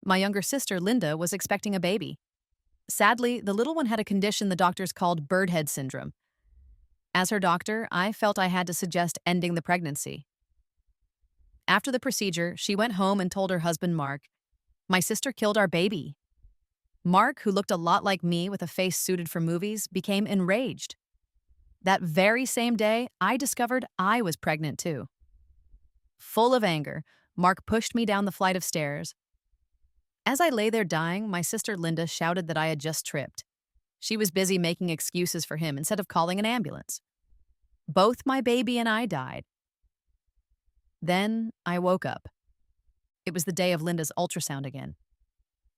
My younger sister, Linda, was expecting a baby. Sadly, the little one had a condition the doctors called birdhead syndrome. As her doctor, I felt I had to suggest ending the pregnancy. After the procedure, she went home and told her husband, Mark, "My sister killed our baby." Mark, who looked a lot like me with a face suited for movies, became enraged. That very same day, I discovered I was pregnant too. Full of anger, Mark pushed me down the flight of stairs. As I lay there dying, my sister Linda shouted that I had just tripped. She was busy making excuses for him instead of calling an ambulance. Both my baby and I died. Then I woke up. It was the day of Linda's ultrasound again.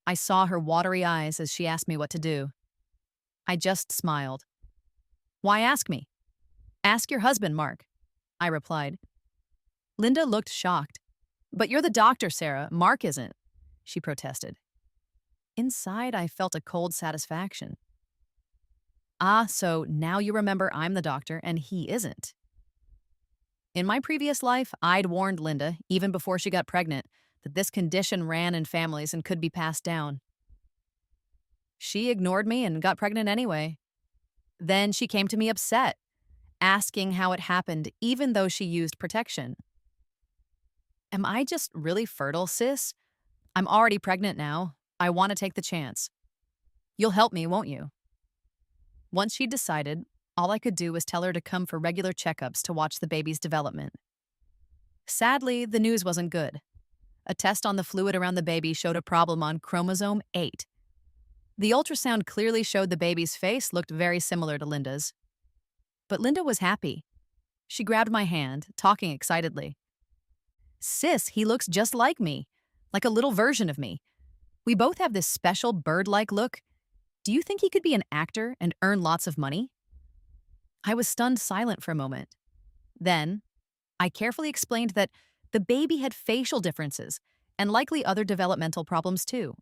I saw her watery eyes as she asked me what to do. I just smiled. "Why ask me? Ask your husband, Mark," I replied. Linda looked shocked. "But you're the doctor, Sarah. Mark isn't," she protested. Inside, I felt a cold satisfaction. Ah, so now you remember I'm the doctor and he isn't. In my previous life, I'd warned Linda, even before she got pregnant, that this condition ran in families and could be passed down. She ignored me and got pregnant anyway. Then she came to me upset, asking how it happened, even though she used protection. Am I just really fertile, sis? I'm already pregnant now. I want to take the chance. You'll help me, won't you? Once she'd decided, all I could do was tell her to come for regular checkups to watch the baby's development. Sadly, the news wasn't good. A test on the fluid around the baby showed a problem on chromosome 8. The ultrasound clearly showed the baby's face looked very similar to Linda's. But Linda was happy. She grabbed my hand, talking excitedly. "Sis, he looks just like me, like a little version of me. We both have this special bird-like look. Do you think he could be an actor and earn lots of money?" I was stunned silent for a moment. Then, I carefully explained that the baby had facial differences and likely other developmental problems too.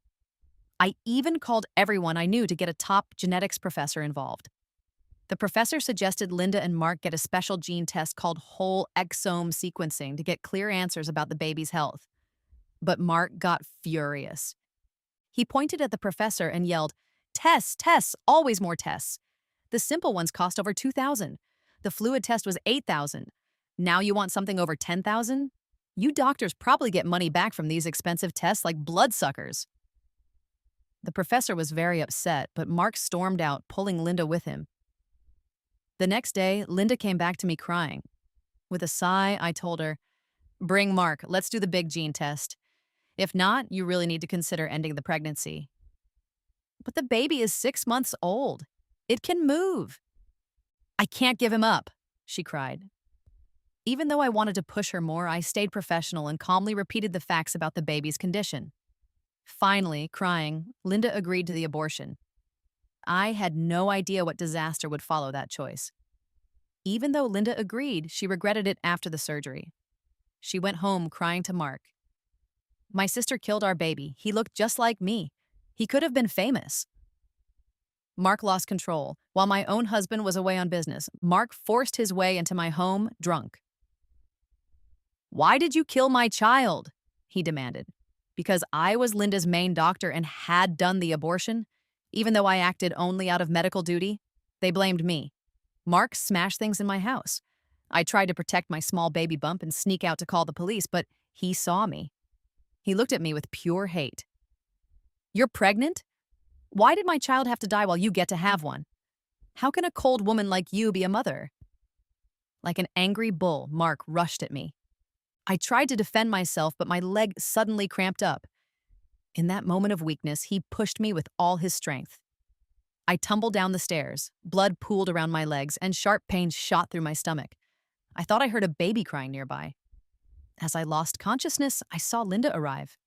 I even called everyone I knew to get a top genetics professor involved. The professor suggested Linda and Mark get a special gene test called whole exome sequencing to get clear answers about the baby's health. But Mark got furious. He pointed at the professor and yelled, "Tests, tests, always more tests. The simple ones cost over $2,000. The fluid test was $8,000. Now you want something over $10,000? You doctors probably get money back from these expensive tests like bloodsuckers." The professor was very upset, but Mark stormed out, pulling Linda with him. The next day, Linda came back to me crying. With a sigh, I told her, "Bring Mark, let's do the big gene test. If not, you really need to consider ending the pregnancy." "But the baby is 6 months old. It can move." "I can't give him up," she cried. Even though I wanted to push her more, I stayed professional and calmly repeated the facts about the baby's condition. Finally, crying, Linda agreed to the abortion. I had no idea what disaster would follow that choice. Even though Linda agreed, she regretted it after the surgery. She went home crying to Mark. "My sister killed our baby. He looked just like me. He could have been famous." Mark lost control. While my own husband was away on business, Mark forced his way into my home, drunk. "Why did you kill my child?" he demanded. Because I was Linda's main doctor and had done the abortion, even though I acted only out of medical duty, they blamed me. Mark smashed things in my house. I tried to protect my small baby bump and sneak out to call the police, but he saw me. He looked at me with pure hate. "You're pregnant? Why did my child have to die while you get to have one? How can a cold woman like you be a mother?" Like an angry bull, Mark rushed at me. I tried to defend myself, but my leg suddenly cramped up. In that moment of weakness, he pushed me with all his strength. I tumbled down the stairs, blood pooled around my legs, and sharp pains shot through my stomach. I thought I heard a baby crying nearby. As I lost consciousness, I saw Linda arrive.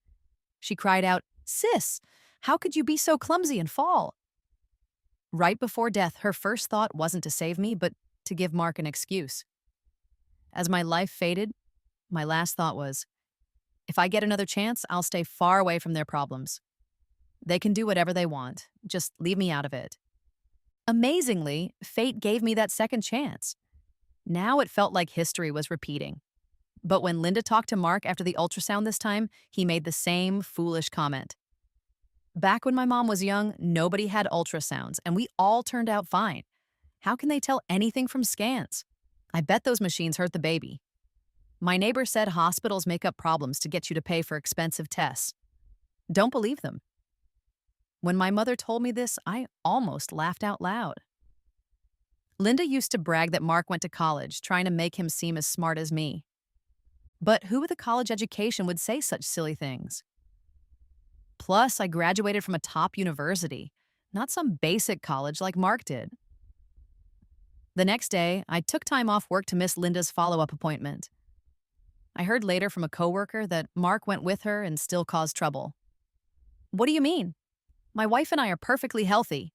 She cried out, "Sis, how could you be so clumsy and fall?" Right before death, her first thought wasn't to save me, but to give Mark an excuse. As my life faded, my last thought was, if I get another chance, I'll stay far away from their problems. They can do whatever they want. Just leave me out of it. Amazingly, fate gave me that second chance. Now it felt like history was repeating. But when Linda talked to Mark after the ultrasound this time, he made the same foolish comment. Back when my mom was young, nobody had ultrasounds, and we all turned out fine. How can they tell anything from scans? I bet those machines hurt the baby. My neighbor said hospitals make up problems to get you to pay for expensive tests. Don't believe them. When my mother told me this, I almost laughed out loud. Linda used to brag that Mark went to college, trying to make him seem as smart as me. But who with a college education would say such silly things? Plus, I graduated from a top university, not some basic college like Mark did. The next day, I took time off work to miss Linda's follow-up appointment. I heard later from a coworker that Mark went with her and still caused trouble. What do you mean? My wife and I are perfectly healthy.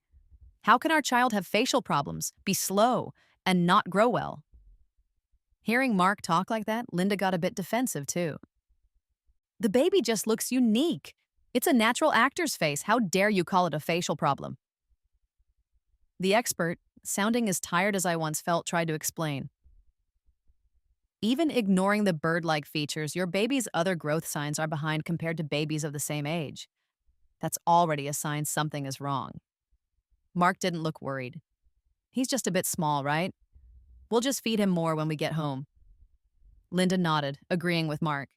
How can our child have facial problems, be slow, and not grow well? Hearing Mark talk like that, Linda got a bit defensive too. The baby just looks unique. It's a natural actor's face. How dare you call it a facial problem? The expert, sounding as tired as I once felt, tried to explain. Even ignoring the bird-like features, your baby's other growth signs are behind compared to babies of the same age. That's already a sign something is wrong. Mark didn't look worried. He's just a bit small, right? We'll just feed him more when we get home. Linda nodded, agreeing with Mark.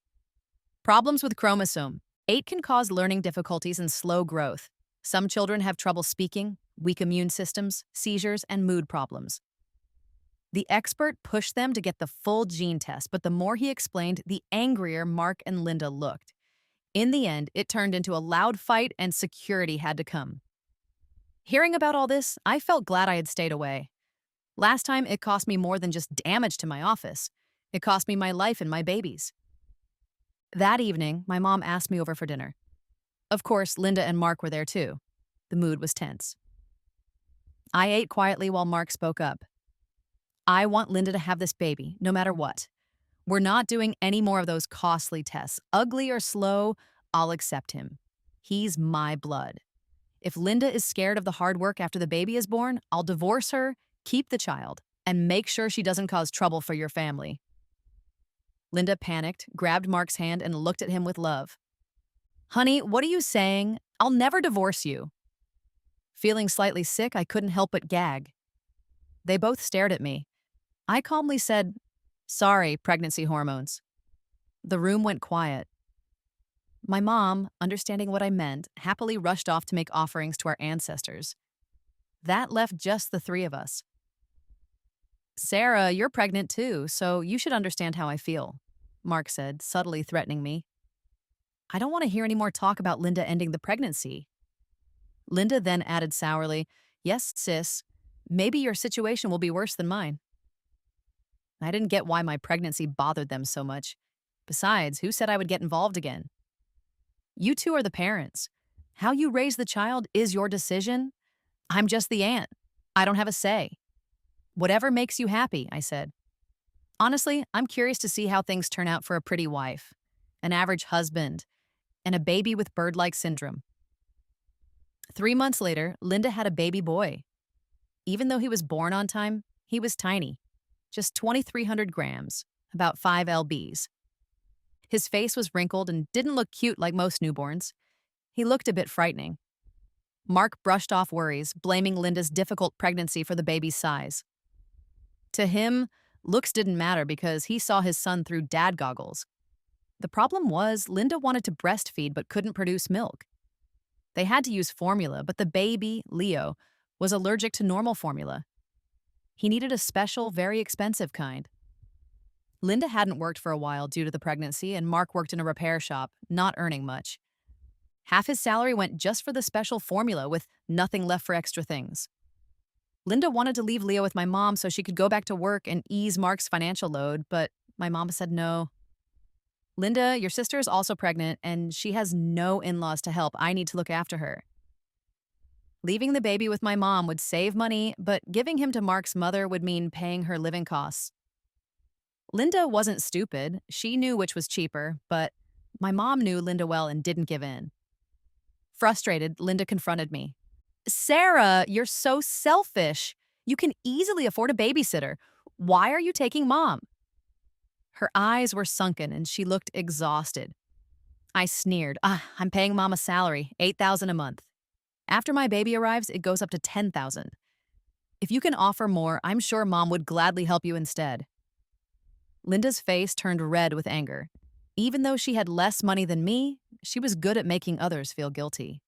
Problems with chromosome 8 can cause learning difficulties and slow growth. Some children have trouble speaking, weak immune systems, seizures, and mood problems. The expert pushed them to get the full gene test, but the more he explained, the angrier Mark and Linda looked. In the end, it turned into a loud fight and security had to come. Hearing about all this, I felt glad I had stayed away. Last time, it cost me more than just damage to my office. It cost me my life and my babies. That evening, my mom asked me over for dinner. Of course, Linda and Mark were there too. The mood was tense. I ate quietly while Mark spoke up. I want Linda to have this baby, no matter what. We're not doing any more of those costly tests. Ugly or slow, I'll accept him. He's my blood. If Linda is scared of the hard work after the baby is born, I'll divorce her, keep the child, and make sure she doesn't cause trouble for your family. Linda panicked, grabbed Mark's hand, and looked at him with love. Honey, what are you saying? I'll never divorce you. Feeling slightly sick, I couldn't help but gag. They both stared at me. I calmly said, Sorry, pregnancy hormones. The room went quiet. My mom, understanding what I meant, happily rushed off to make offerings to our ancestors. That left just the three of us. Sarah, you're pregnant too, so you should understand how I feel, Mark said, subtly threatening me. I don't want to hear any more talk about Linda ending the pregnancy. Linda then added sourly, Yes, sis, maybe your situation will be worse than mine. I didn't get why my pregnancy bothered them so much. Besides, who said I would get involved again? You two are the parents. How you raise the child is your decision. I'm just the aunt. I don't have a say. Whatever makes you happy, I said. Honestly, I'm curious to see how things turn out for a pretty wife, an average husband, and a baby with bird-like syndrome. 3 months later, Linda had a baby boy. Even though he was born on time, he was tiny, just 2,300 grams, about 5 lbs. His face was wrinkled and didn't look cute like most newborns. He looked a bit frightening. Mark brushed off worries, blaming Linda's difficult pregnancy for the baby's size. To him, looks didn't matter because he saw his son through dad goggles. The problem was Linda wanted to breastfeed but couldn't produce milk. They had to use formula, but the baby, Leo, was allergic to normal formula. He needed a special, very expensive kind. Linda hadn't worked for a while due to the pregnancy, and Mark worked in a repair shop, not earning much. Half his salary went just for the special formula, with nothing left for extra things. Linda wanted to leave Leo with my mom so she could go back to work and ease Mark's financial load, but my mom said no. Linda, your sister is also pregnant, and she has no in-laws to help. I need to look after her. Leaving the baby with my mom would save money, but giving him to Mark's mother would mean paying her living costs. Linda wasn't stupid. She knew which was cheaper, but my mom knew Linda well and didn't give in. Frustrated, Linda confronted me. Sarah, you're so selfish. You can easily afford a babysitter. Why are you taking mom? Her eyes were sunken and she looked exhausted. I sneered. I'm paying mom a salary, 8,000 a month. After my baby arrives, it goes up to 10,000. If you can offer more, I'm sure mom would gladly help you instead. Linda's face turned red with anger. Even though she had less money than me, she was good at making others feel guilty.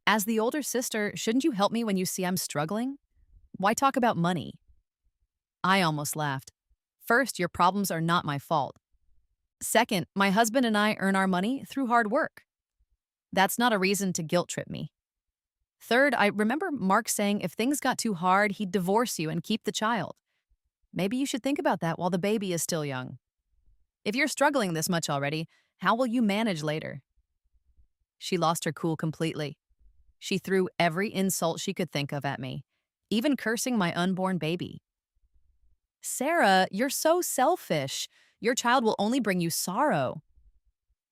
As the older sister, shouldn't you help me when you see I'm struggling? Why talk about money? I almost laughed. First, your problems are not my fault. Second, my husband and I earn our money through hard work. That's not a reason to guilt trip me. Third, I remember Mark saying if things got too hard, he'd divorce you and keep the child. Maybe you should think about that while the baby is still young. If you're struggling this much already, how will you manage later? She lost her cool completely. She threw every insult she could think of at me, even cursing my unborn baby. Sarah, you're so selfish. Your child will only bring you sorrow.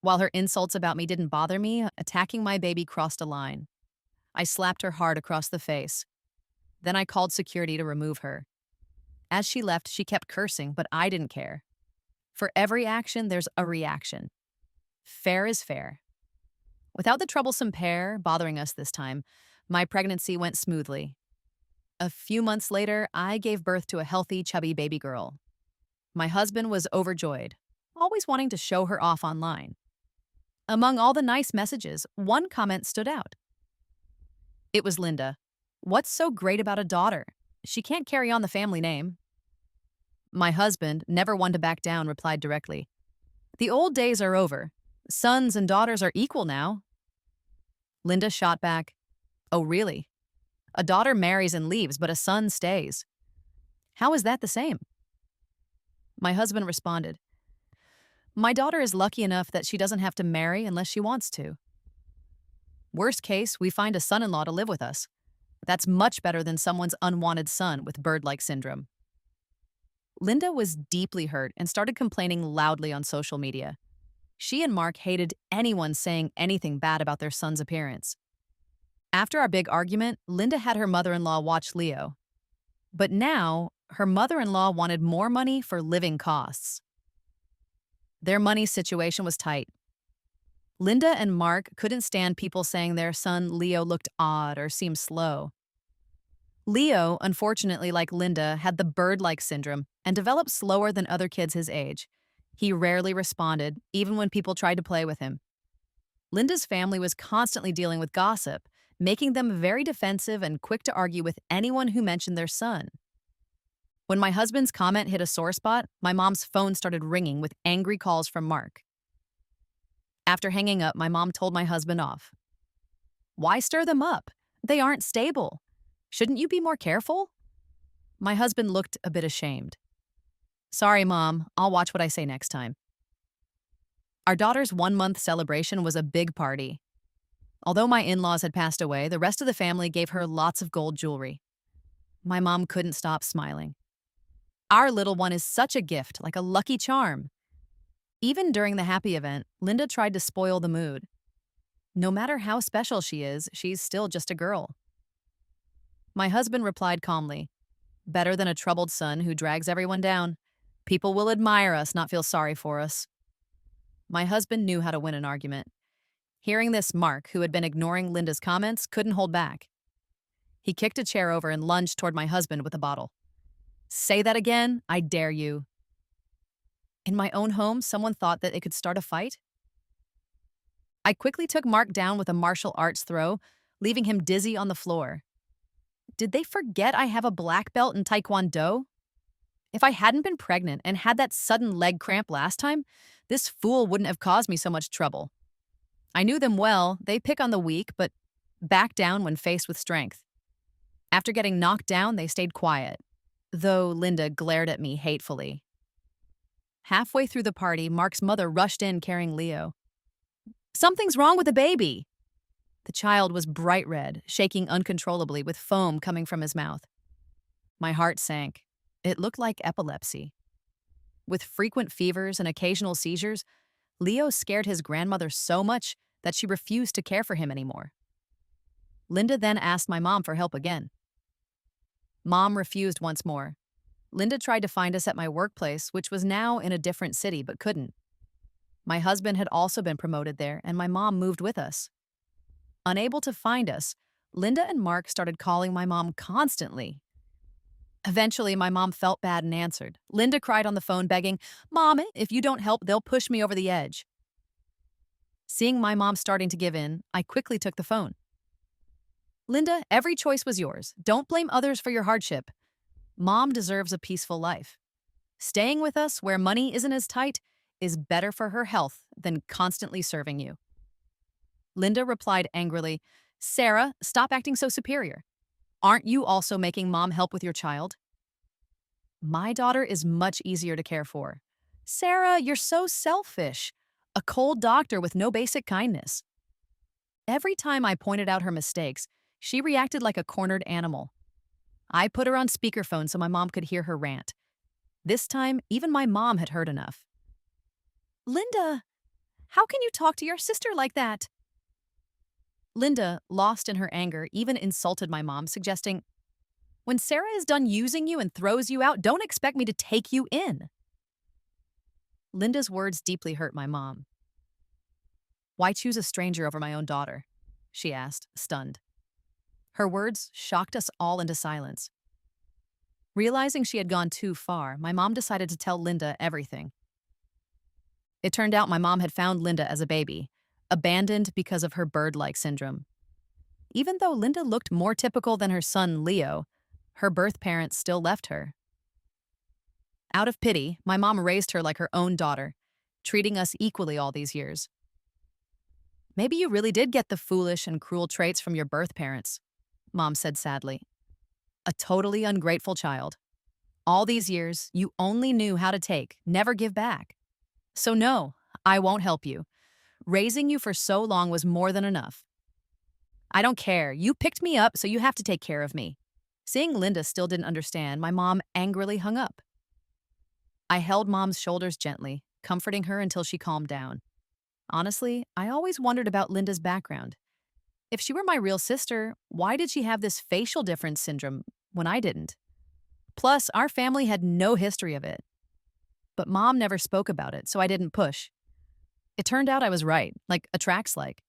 While her insults about me didn't bother me, attacking my baby crossed a line. I slapped her hard across the face. Then I called security to remove her. As she left, she kept cursing, but I didn't care. For every action, there's a reaction. Fair is fair. Without the troublesome pair bothering us this time, my pregnancy went smoothly. A few months later, I gave birth to a healthy, chubby baby girl. My husband was overjoyed, always wanting to show her off online. Among all the nice messages, one comment stood out. It was Linda. What's so great about a daughter? She can't carry on the family name. My husband, never one to back down, replied directly. The old days are over. Sons and daughters are equal now. Linda shot back. Oh, really? A daughter marries and leaves, but a son stays. How is that the same? My husband responded. My daughter is lucky enough that she doesn't have to marry unless she wants to. Worst case, we find a son-in-law to live with us. That's much better than someone's unwanted son with bird-like syndrome. Linda was deeply hurt and started complaining loudly on social media. She and Mark hated anyone saying anything bad about their son's appearance. After our big argument, Linda had her mother-in-law watch Leo. But now, her mother-in-law wanted more money for living costs. Their money situation was tight. Linda and Mark couldn't stand people saying their son Leo looked odd or seemed slow. Leo, unfortunately, like Linda, had the bird-like syndrome and developed slower than other kids his age. He rarely responded, even when people tried to play with him. Linda's family was constantly dealing with gossip, making them very defensive and quick to argue with anyone who mentioned their son. When my husband's comment hit a sore spot, my mom's phone started ringing with angry calls from Mark. After hanging up, my mom told my husband off. Why stir them up? They aren't stable. Shouldn't you be more careful? My husband looked a bit ashamed. Sorry, Mom. I'll watch what I say next time. Our daughter's 1-month celebration was a big party. Although my in-laws had passed away, the rest of the family gave her lots of gold jewelry. My mom couldn't stop smiling. Our little one is such a gift, like a lucky charm. Even during the happy event, Linda tried to spoil the mood. No matter how special she is, she's still just a girl. My husband replied calmly, better than a troubled son who drags everyone down. People will admire us, not feel sorry for us. My husband knew how to win an argument. Hearing this, Mark, who had been ignoring Linda's comments, couldn't hold back. He kicked a chair over and lunged toward my husband with a bottle. Say that again, I dare you. In my own home, someone thought that it could start a fight? I quickly took Mark down with a martial arts throw, leaving him dizzy on the floor. Did they forget I have a black belt in Taekwondo? If I hadn't been pregnant and had that sudden leg cramp last time, this fool wouldn't have caused me so much trouble. I knew them well. They pick on the weak, but back down when faced with strength. After getting knocked down, they stayed quiet, though Linda glared at me hatefully. Halfway through the party, Mark's mother rushed in carrying Leo. Something's wrong with the baby. The child was bright red, shaking uncontrollably with foam coming from his mouth. My heart sank. It looked like epilepsy. With frequent fevers and occasional seizures, Leo scared his grandmother so much that she refused to care for him anymore. Linda then asked my mom for help again. Mom refused once more. Linda tried to find us at my workplace, which was now in a different city, but couldn't. My husband had also been promoted there, and my mom moved with us. Unable to find us, Linda and Mark started calling my mom constantly. Eventually, my mom felt bad and answered. Linda cried on the phone, begging, "Mom, if you don't help, they'll push me over the edge." Seeing my mom starting to give in, I quickly took the phone. "Linda, every choice was yours. Don't blame others for your hardship. Mom deserves a peaceful life. Staying with us where money isn't as tight is better for her health than constantly serving you." Linda replied angrily, "Sarah, stop acting so superior. Aren't you also making mom help with your child? My daughter is much easier to care for. Sarah, you're so selfish. A cold doctor with no basic kindness." Every time I pointed out her mistakes, she reacted like a cornered animal. I put her on speakerphone so my mom could hear her rant. This time, even my mom had heard enough. "Linda, how can you talk to your sister like that?" Linda, lost in her anger, even insulted my mom, suggesting, "When Sarah is done using you and throws you out, don't expect me to take you in." Linda's words deeply hurt my mom. "Why choose a stranger over my own daughter?" she asked, stunned. Her words shocked us all into silence. Realizing she had gone too far, my mom decided to tell Linda everything. It turned out my mom had found Linda as a baby, abandoned because of her bird-like syndrome. Even though Linda looked more typical than her son, Leo, her birth parents still left her. Out of pity, my mom raised her like her own daughter, treating us equally all these years. "Maybe you really did get the foolish and cruel traits from your birth parents," Mom said sadly. "A totally ungrateful child. All these years, you only knew how to take, never give back. So no, I won't help you. Raising you for so long was more than enough. I don't care. You picked me up, so you have to take care of me." Seeing Linda still didn't understand, my mom angrily hung up. I held Mom's shoulders gently, comforting her until she calmed down. Honestly, I always wondered about Linda's background. If she were my real sister, why did she have this facial difference syndrome when I didn't? Plus, our family had no history of it. But Mom never spoke about it, so I didn't push. It turned out I was right, like attracts like.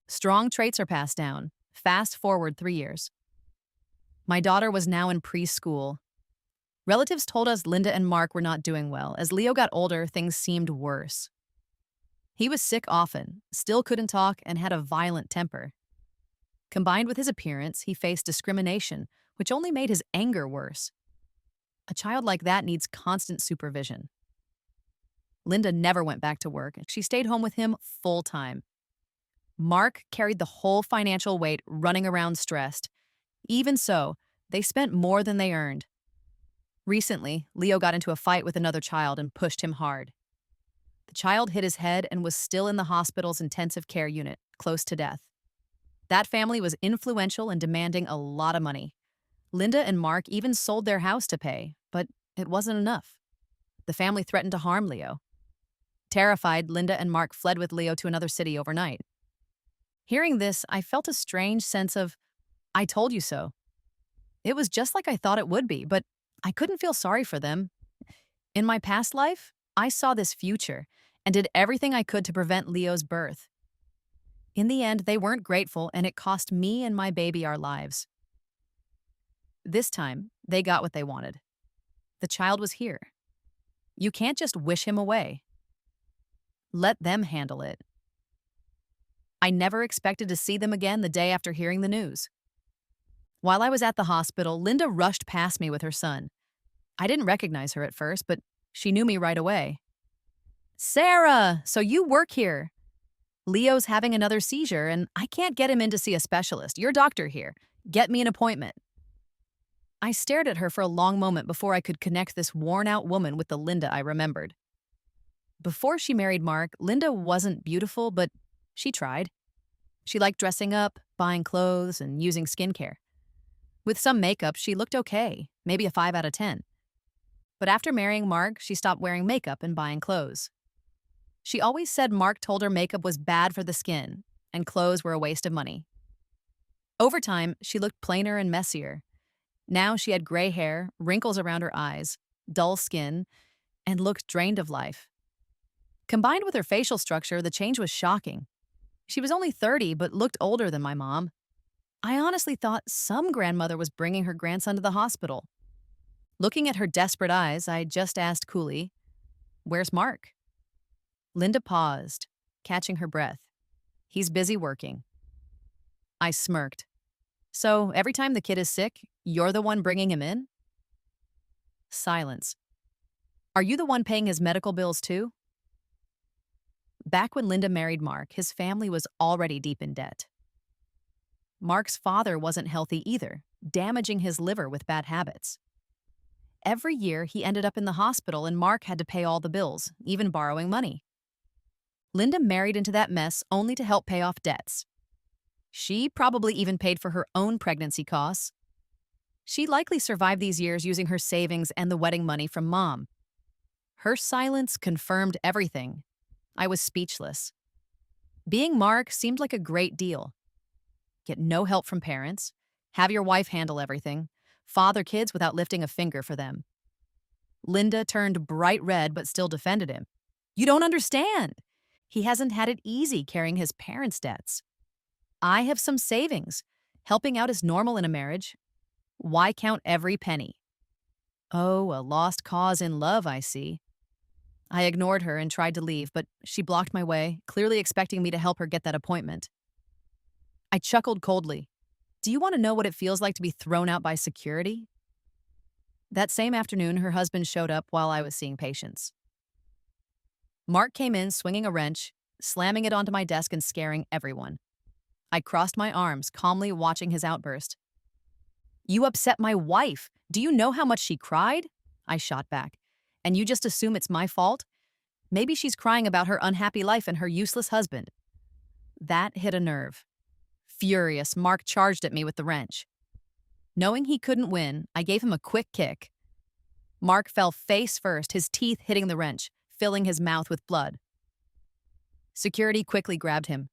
Strong traits are passed down. Fast forward 3 years. My daughter was now in preschool. Relatives told us Linda and Mark were not doing well. As Leo got older, things seemed worse. He was sick often, still couldn't talk, and had a violent temper. Combined with his appearance, he faced discrimination, which only made his anger worse. A child like that needs constant supervision. Linda never went back to work. She stayed home with him full time. Mark carried the whole financial weight, running around stressed. Even so, they spent more than they earned. Recently, Leo got into a fight with another child and pushed him hard. The child hit his head and was still in the hospital's intensive care unit, close to death. That family was influential and demanding a lot of money. Linda and Mark even sold their house to pay, but it wasn't enough. The family threatened to harm Leo. Terrified, Linda and Mark fled with Leo to another city overnight. Hearing this, I felt a strange sense of, "I told you so." It was just like I thought it would be, but I couldn't feel sorry for them. In my past life, I saw this future and did everything I could to prevent Leo's birth. In the end, they weren't grateful, and it cost me and my baby our lives. This time, they got what they wanted. The child was here. You can't just wish him away. Let them handle it. I never expected to see them again the day after hearing the news. While I was at the hospital, Linda rushed past me with her son. I didn't recognize her at first, but she knew me right away. "Sarah, so you work here. Leo's having another seizure, and I can't get him in to see a specialist. Your doctor here. Get me an appointment." I stared at her for a long moment before I could connect this worn-out woman with the Linda I remembered. Before she married Mark, Linda wasn't beautiful, but she tried. She liked dressing up, buying clothes, and using skincare. With some makeup, she looked okay, maybe a 5 out of 10. But after marrying Mark, she stopped wearing makeup and buying clothes. She always said Mark told her makeup was bad for the skin, and clothes were a waste of money. Over time, she looked plainer and messier. Now she had gray hair, wrinkles around her eyes, dull skin, and looked drained of life. Combined with her facial structure, the change was shocking. She was only 30, but looked older than my mom. I honestly thought some grandmother was bringing her grandson to the hospital. Looking at her desperate eyes, I just asked coolly, "Where's Mark?" Linda paused, catching her breath. "He's busy working." I smirked. "So every time the kid is sick, you're the one bringing him in?" Silence. "Are you the one paying his medical bills too?" Back when Linda married Mark, his family was already deep in debt. Mark's father wasn't healthy either, damaging his liver with bad habits. Every year, he ended up in the hospital and Mark had to pay all the bills, even borrowing money. Linda married into that mess only to help pay off debts. She probably even paid for her own pregnancy costs. She likely survived these years using her savings and the wedding money from Mom. Her silence confirmed everything. I was speechless. Being Mark seemed like a great deal. Get no help from parents, have your wife handle everything, father kids without lifting a finger for them. Linda turned bright red but still defended him. "You don't understand. He hasn't had it easy carrying his parents' debts. I have some savings. Helping out is normal in a marriage. Why count every penny?" Oh, a lost cause in love, I see. I ignored her and tried to leave, but she blocked my way, clearly expecting me to help her get that appointment. I chuckled coldly. "Do you want to know what it feels like to be thrown out by security?" That same afternoon, her husband showed up while I was seeing patients. Mark came in swinging a wrench, slamming it onto my desk and scaring everyone. I crossed my arms, calmly watching his outburst. "You upset my wife. Do you know how much she cried?" I shot back. "And you just assume it's my fault? Maybe she's crying about her unhappy life and her useless husband." That hit a nerve. Furious, Mark charged at me with the wrench. Knowing he couldn't win, I gave him a quick kick. Mark fell face first, his teeth hitting the wrench, filling his mouth with blood. Security quickly grabbed him.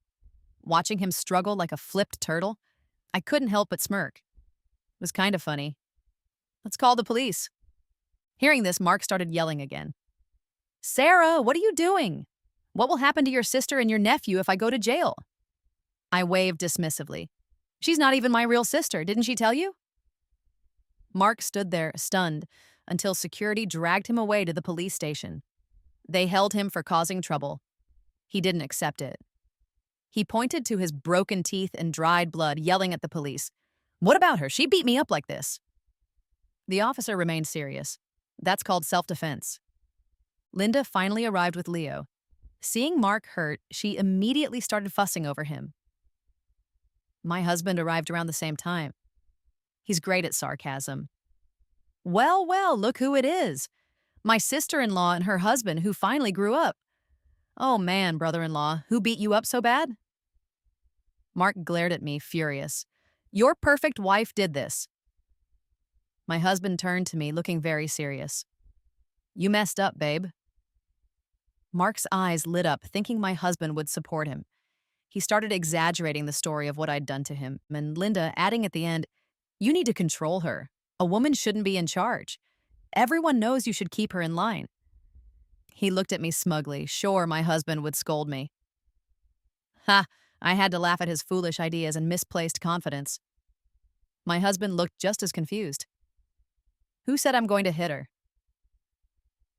Watching him struggle like a flipped turtle, I couldn't help but smirk. It was kind of funny. "Let's call the police." Hearing this, Mark started yelling again. "Sarah, what are you doing? What will happen to your sister and your nephew if I go to jail?" I waved dismissively. "She's not even my real sister, didn't she tell you?" Mark stood there, stunned, until security dragged him away to the police station. They held him for causing trouble. He didn't accept it. He pointed to his broken teeth and dried blood, yelling at the police. "What about her? She beat me up like this." The officer remained serious. "That's called self-defense." Linda finally arrived with Leo. Seeing Mark hurt, she immediately started fussing over him. My husband arrived around the same time. He's great at sarcasm. "Well, well, look who it is. My sister-in-law and her husband who finally grew up. Oh man, brother-in-law, who beat you up so bad?" Mark glared at me, furious. "Your perfect wife did this." My husband turned to me, looking very serious. "You messed up, babe." Mark's eyes lit up, thinking my husband would support him. He started exaggerating the story of what I'd done to him, and Linda adding at the end, "You need to control her. A woman shouldn't be in charge. Everyone knows you should keep her in line." He looked at me smugly, sure my husband would scold me. Ha! I had to laugh at his foolish ideas and misplaced confidence. My husband looked just as confused. "Who said I'm going to hit her?"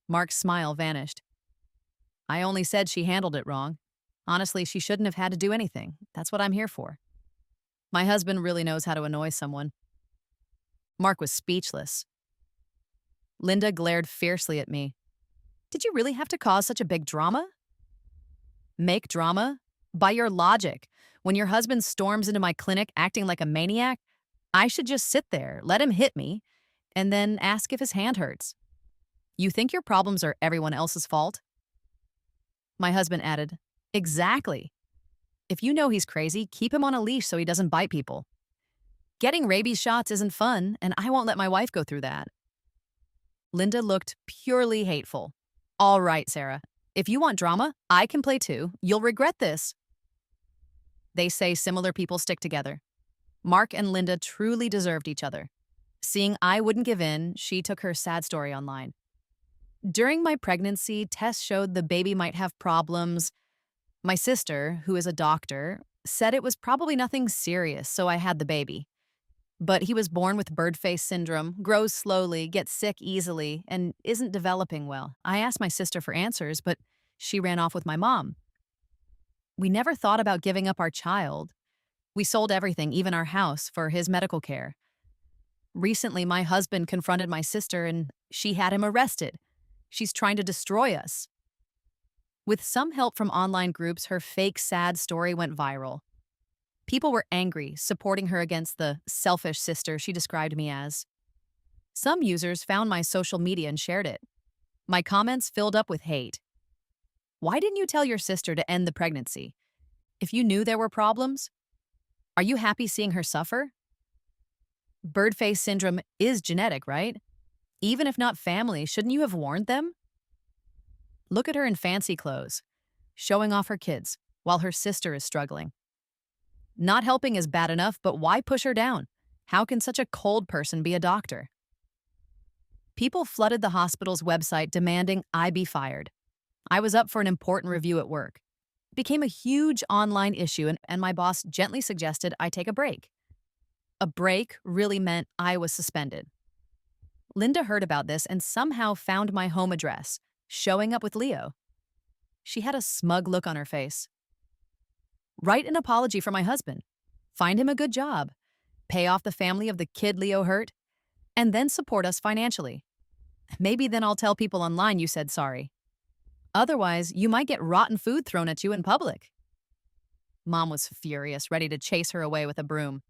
Mark's smile vanished. "I only said she handled it wrong. Honestly, she shouldn't have had to do anything. That's what I'm here for." My husband really knows how to annoy someone. Mark was speechless. Linda glared fiercely at me. "Did you really have to cause such a big drama?" "Make drama? By your logic, when your husband storms into my clinic acting like a maniac, I should just sit there, let him hit me, and then ask if his hand hurts. You think your problems are everyone else's fault?" My husband added, "Exactly. If you know he's crazy, keep him on a leash so he doesn't bite people. Getting rabies shots isn't fun, and I won't let my wife go through that." Linda looked purely hateful. "All right, Sarah. If you want drama, I can play too. You'll regret this." They say similar people stick together. Mark and Linda truly deserved each other. Seeing I wouldn't give in, she took her sad story online. During my pregnancy, tests showed the baby might have problems. My sister, who is a doctor, said it was probably nothing serious, so I had the baby. But he was born with bird face syndrome, grows slowly, gets sick easily, and isn't developing well. I asked my sister for answers, but she ran off with my mom. We never thought about giving up our child. We sold everything, even our house, for his medical care. Recently, my husband confronted my sister and she had him arrested. She's trying to destroy us. With some help from online groups, her fake sad story went viral. People were angry, supporting her against the selfish sister she described me as. Some users found my social media and shared it. My comments filled up with hate. Why didn't you tell your sister to end the pregnancy? If you knew there were problems? Are you happy seeing her suffer? Bird face syndrome is genetic, right? Even if not family, shouldn't you have warned them? Look at her in fancy clothes, showing off her kids, while her sister is struggling. Not helping is bad enough, but why push her down? How can such a cold person be a doctor? People flooded the hospital's website demanding I be fired. I was up for an important review at work. It became a huge online issue, and my boss gently suggested I take a break. A break really meant I was suspended. Linda heard about this and somehow found my home address, showing up with Leo. She had a smug look on her face. Write an apology for my husband. Find him a good job. Pay off the family of the kid Leo hurt. And then support us financially. Maybe then I'll tell people online you said sorry. Otherwise, you might get rotten food thrown at you in public. Mom was furious, ready to chase her away with a broom.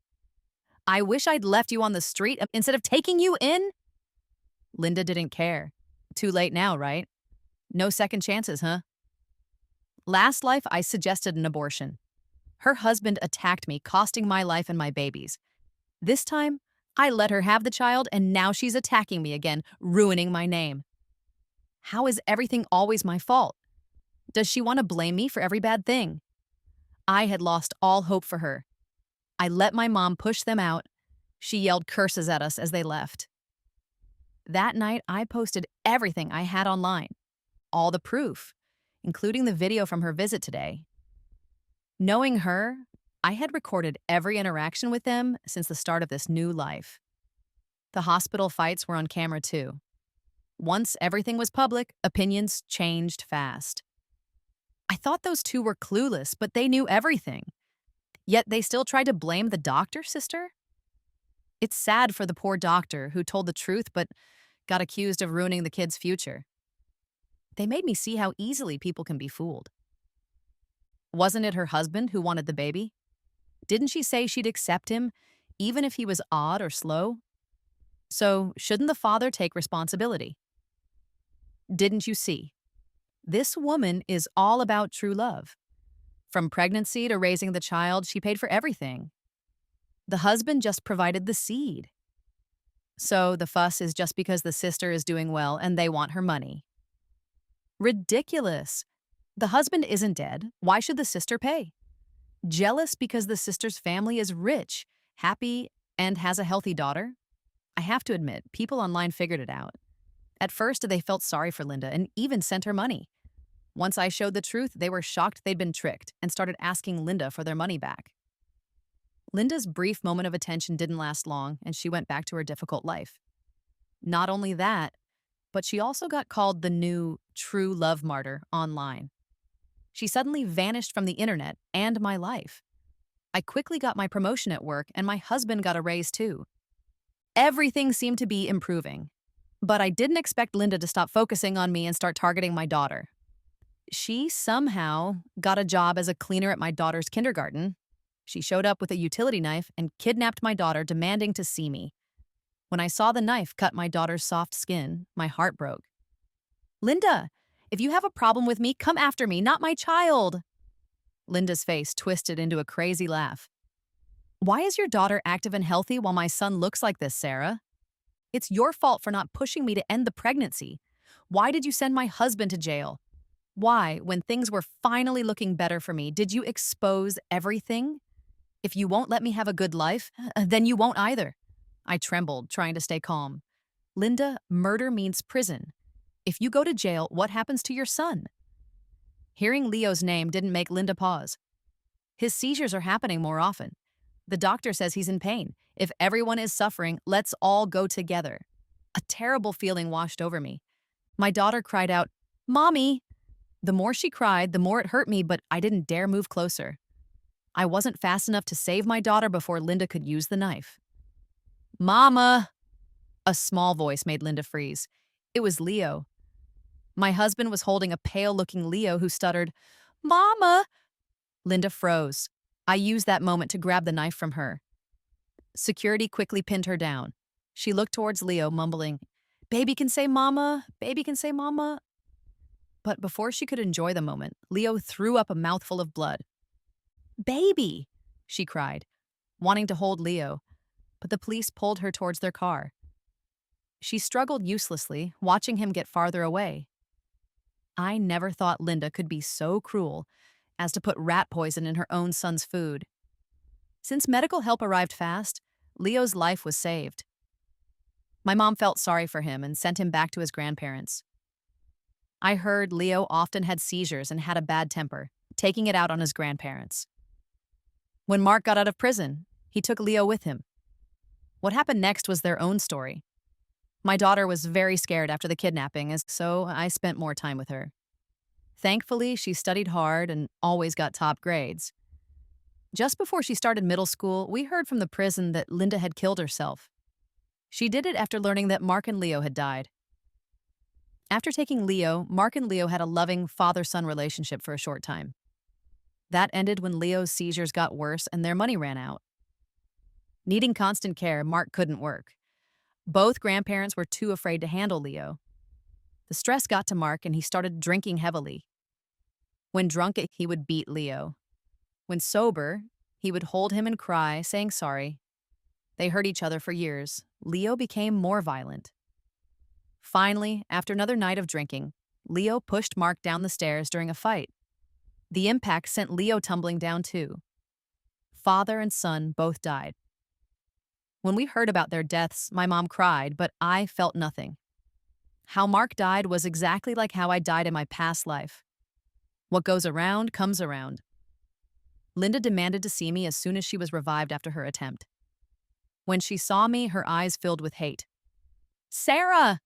I wish I'd left you on the street instead of taking you in. Linda didn't care. Too late now, right? No second chances, huh? Last life, I suggested an abortion. Her husband attacked me, costing my life and my babies. This time, I let her have the child, and now she's attacking me again, ruining my name. How is everything always my fault? Does she want to blame me for every bad thing? I had lost all hope for her. I let my mom push them out. She yelled curses at us as they left. That night, I posted everything I had online, all the proof, including the video from her visit today. Knowing her, I had recorded every interaction with them since the start of this new life. The hospital fights were on camera too. Once everything was public, opinions changed fast. I thought those two were clueless, but they knew everything. Yet they still tried to blame the doctor, sister? It's sad for the poor doctor who told the truth but got accused of ruining the kid's future. They made me see how easily people can be fooled. Wasn't it her husband who wanted the baby? Didn't she say she'd accept him, even if he was odd or slow? So, shouldn't the father take responsibility? Didn't you see? This woman is all about true love. From pregnancy to raising the child, she paid for everything. The husband just provided the seed. So the fuss is just because the sister is doing well and they want her money. Ridiculous. The husband isn't dead. Why should the sister pay? Jealous because the sister's family is rich, happy, and has a healthy daughter? I have to admit, people online figured it out. At first, they felt sorry for Linda and even sent her money. Once I showed the truth, they were shocked they'd been tricked and started asking Linda for their money back. Linda's brief moment of attention didn't last long, and she went back to her difficult life. Not only that, but she also got called the new true love martyr online. She suddenly vanished from the internet and my life. I quickly got my promotion at work, and my husband got a raise too. Everything seemed to be improving. But I didn't expect Linda to stop focusing on me and start targeting my daughter. She somehow got a job as a cleaner at my daughter's kindergarten. She showed up with a utility knife and kidnapped my daughter, demanding to see me. When I saw the knife cut my daughter's soft skin, my heart broke. Linda, if you have a problem with me, come after me, not my child. Linda's face twisted into a crazy laugh. Why is your daughter active and healthy while my son looks like this, Sarah? It's your fault for not pushing me to end the pregnancy. Why did you send my husband to jail? Why, when things were finally looking better for me, did you expose everything? If you won't let me have a good life, then you won't either. I trembled, trying to stay calm. Linda, murder means prison. If you go to jail, what happens to your son? Hearing Leo's name didn't make Linda pause. His seizures are happening more often. The doctor says he's in pain. If everyone is suffering, let's all go together. A terrible feeling washed over me. My daughter cried out, "Mommy!" The more she cried, the more it hurt me, but I didn't dare move closer. I wasn't fast enough to save my daughter before Linda could use the knife. "Mama!" A small voice made Linda freeze. It was Leo. My husband was holding a pale-looking Leo who stuttered, "Mama!" Linda froze. I used that moment to grab the knife from her. Security quickly pinned her down. She looked towards Leo, mumbling, "Baby can say mama, baby can say mama." But before she could enjoy the moment, Leo threw up a mouthful of blood. "Baby!" she cried, wanting to hold Leo, but the police pulled her towards their car. She struggled uselessly, watching him get farther away. I never thought Linda could be so cruel as to put rat poison in her own son's food. Since medical help arrived fast, Leo's life was saved. My mom felt sorry for him and sent him back to his grandparents. I heard Leo often had seizures and had a bad temper, taking it out on his grandparents. When Mark got out of prison, he took Leo with him. What happened next was their own story. My daughter was very scared after the kidnapping, so I spent more time with her. Thankfully, she studied hard and always got top grades. Just before she started middle school, we heard from the prison that Linda had killed herself. She did it after learning that Mark and Leo had died. After taking Leo, Mark and Leo had a loving father-son relationship for a short time. That ended when Leo's seizures got worse and their money ran out. Needing constant care, Mark couldn't work. Both grandparents were too afraid to handle Leo. The stress got to Mark and he started drinking heavily. When drunk, he would beat Leo. When sober, he would hold him and cry, saying sorry. They hurt each other for years. Leo became more violent. Finally, after another night of drinking, Leo pushed Mark down the stairs during a fight. The impact sent Leo tumbling down too. Father and son both died. When we heard about their deaths, my mom cried, but I felt nothing. How Mark died was exactly like how I died in my past life. What goes around comes around. Linda demanded to see me as soon as she was revived after her attempt. When she saw me, her eyes filled with hate. "Sarah!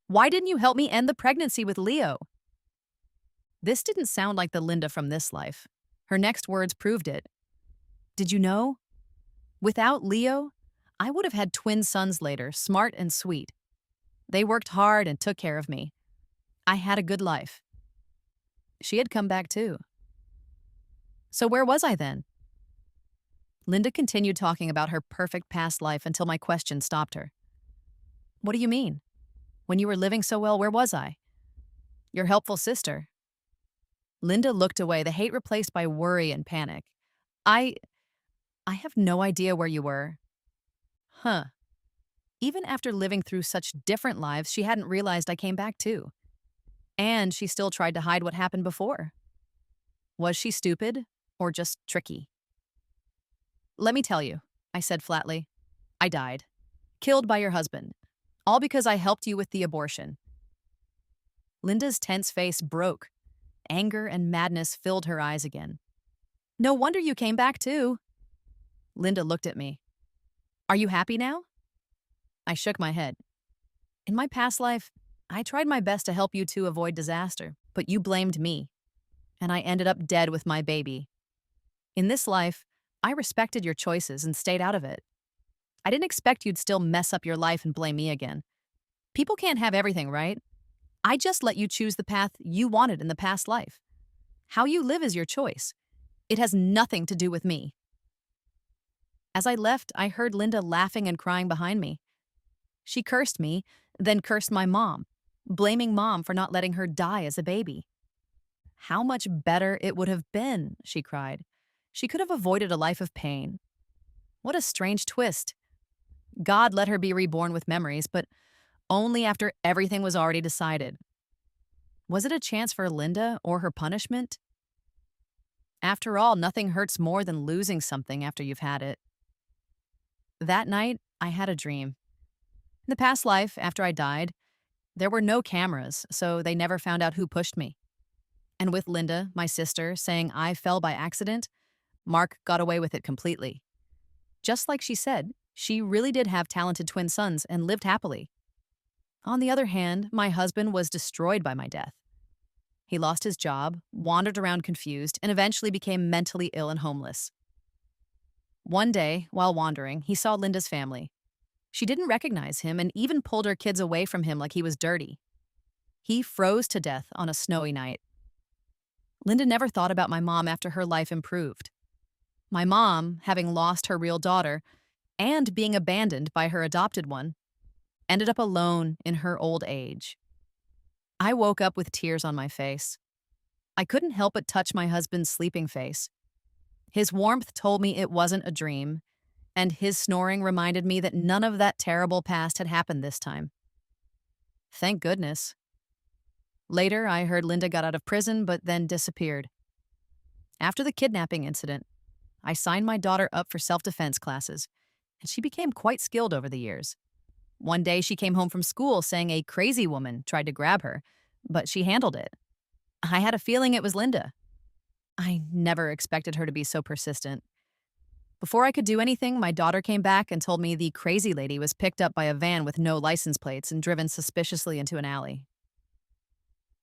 Why didn't you help me end the pregnancy with Leo?" This didn't sound like the Linda from this life. Her next words proved it. "Did you know? Without Leo, I would have had twin sons later, smart and sweet. They worked hard and took care of me. I had a good life." She had come back too. So where was I then? Linda continued talking about her perfect past life until my question stopped her. "What do you mean? When you were living so well, where was I?" "Your helpful sister." Linda looked away, the hate replaced by worry and panic. I have no idea where you were." Huh. Even after living through such different lives, she hadn't realized I came back too. And she still tried to hide what happened before. Was she stupid or just tricky? "Let me tell you," I said flatly. "I died. Killed by your husband. All because I helped you with the abortion." Linda's tense face broke. Anger and madness filled her eyes again. "No wonder you came back too." Linda looked at me. "Are you happy now?" I shook my head. "In my past life, I tried my best to help you two avoid disaster, but you blamed me, and I ended up dead with my baby. In this life, I respected your choices and stayed out of it. I didn't expect you'd still mess up your life and blame me again. People can't have everything, right? I just let you choose the path you wanted in the past life. How you live is your choice. It has nothing to do with me." As I left, I heard Linda laughing and crying behind me. She cursed me, then cursed my mom, blaming Mom for not letting her die as a baby. "How much better it would have been," she cried. "She could have avoided a life of pain." What a strange twist. God let her be reborn with memories, but only after everything was already decided. Was it a chance for Linda or her punishment? After all, nothing hurts more than losing something after you've had it. That night, I had a dream. In the past life, after I died, There were no cameras, so they never found out who pushed me. And with Linda, my sister, saying I fell by accident, Mark got away with it completely. Just like she said, she really did have talented twin sons and lived happily. On the other hand, my husband was destroyed by my death. He lost his job, wandered around confused, and eventually became mentally ill and homeless. One day, while wandering, he saw Linda's family. She didn't recognize him and even pulled her kids away from him like he was dirty. He froze to death on a snowy night. Linda never thought about my mom after her life improved. My mom, having lost her real daughter and being abandoned by her adopted one, ended up alone in her old age. I woke up with tears on my face. I couldn't help but touch my husband's sleeping face. His warmth told me it wasn't a dream, and his snoring reminded me that none of that terrible past had happened this time. Thank goodness. Later, I heard Linda got out of prison but then disappeared. After the kidnapping incident, I signed my daughter up for self-defense classes, and she became quite skilled over the years. One day she came home from school saying a crazy woman tried to grab her, but she handled it. I had a feeling it was Linda. I never expected her to be so persistent. Before I could do anything, my daughter came back and told me the crazy lady was picked up by a van with no license plates and driven suspiciously into an alley.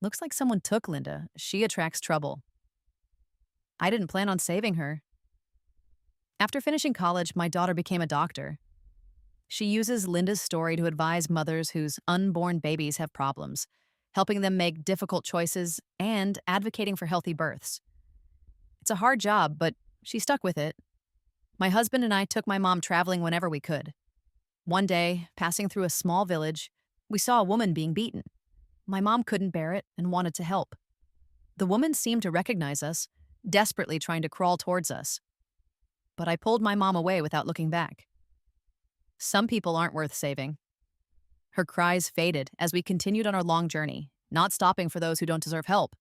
Looks like someone took Linda. She attracts trouble. I didn't plan on saving her. After finishing college, my daughter became a doctor. She uses Linda's story to advise mothers whose unborn babies have problems, helping them make difficult choices and advocating for healthy births. It's a hard job, but she stuck with it. My husband and I took my mom traveling whenever we could. One day, passing through a small village, we saw a woman being beaten. My mom couldn't bear it and wanted to help. The woman seemed to recognize us, desperately trying to crawl towards us. But I pulled my mom away without looking back. Some people aren't worth saving. Her cries faded as we continued on our long journey, not stopping for those who don't deserve help.